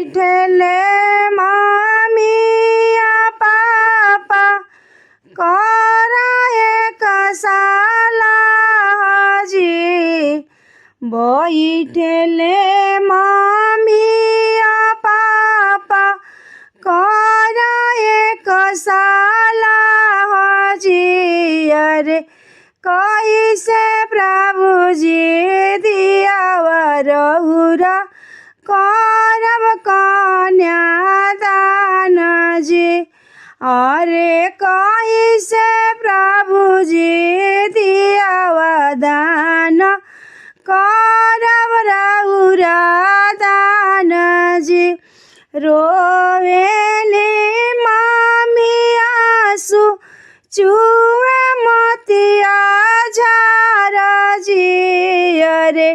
ठेले मामिया पापा कराए कसाला जी बैठेले मामिया पापा कराए कसाला जी अरे कैसे प्रभु जी दियावरहुरा करब कन्यादान जी अरे कैसे प्रभु जी दियावदान करब रहुरा दान जी रोवेले मामी आंसू चुए मोतिया झारा जी अरे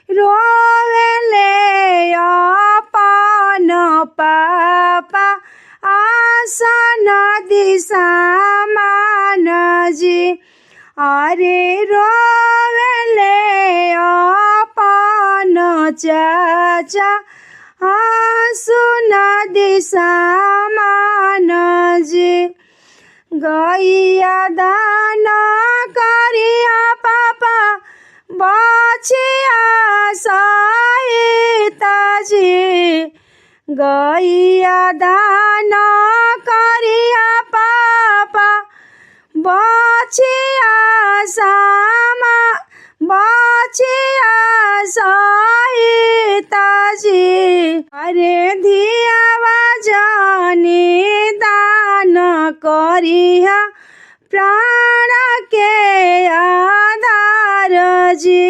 रोवेले अपन पापा आसन दिशा मान जी अरे रोवेले अपन चाचा आसन दिशा मान जी गैया दाना करिया पापा बचिया सहिता जी गैया दाना करिया पापा बचिया सहिता जी अरे धियावा जानी दान करिया प्राण के आधार जी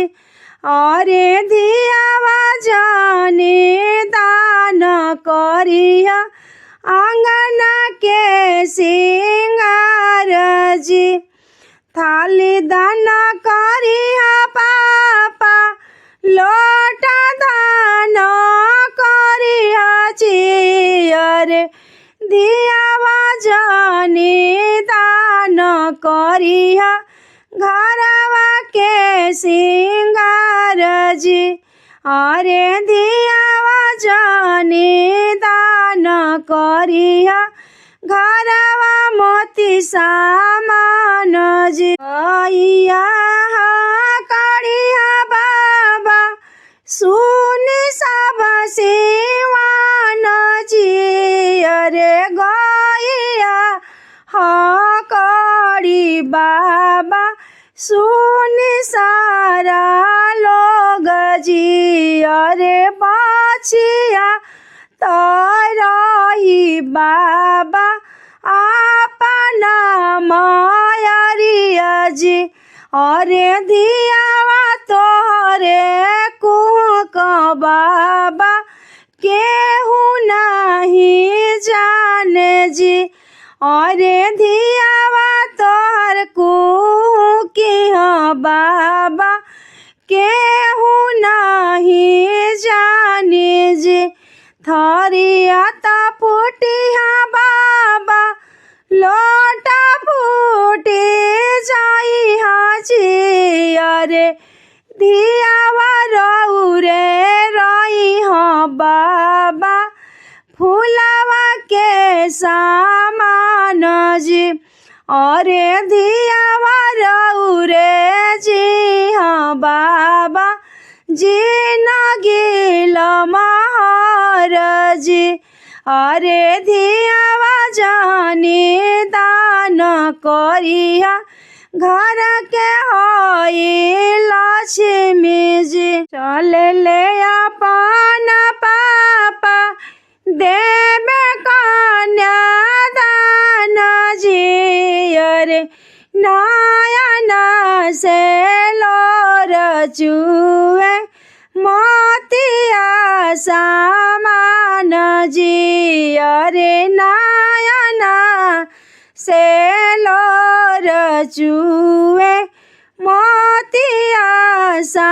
अरे धियावा जानी दान करिया आंगना के सिंगार जी थाली दान करिया पापा लोटा दान करिया जी अरे दियावा जानी दान करिया घरवा के सिंगार जी अरे दियावा जानी दान करिया घरवा मोती सामान जी गैया करिया बाबा सुनी सब सिवान जी अरे गैया करी बाबा सुनी सारा लोग जी अरे बचिया तरही बाबा अपना मायरिया जी अरे दियावा तोहरे कुक बाबा केहू नहीं जाने जी अरे धियावा तोहर कुकी बाबा केहू नहीं जाने जी थरिया त फूटिया बाबा लोटा फूटे जाई हाजी अरे धियावा रौरे रही बाबा फूलावा के सामान जी अरे धियावा रौरे जी हाँ बाबा जी नगिल महाराजी अरे धियावा जानी दान करिया घर के होई लक्ष्मी जी चले ले अपन पापा देवे कन्या दान जी अरे नयन से लोर चुए मोतिया सामान जी अरे नयन से लोर चुए मोतिया सा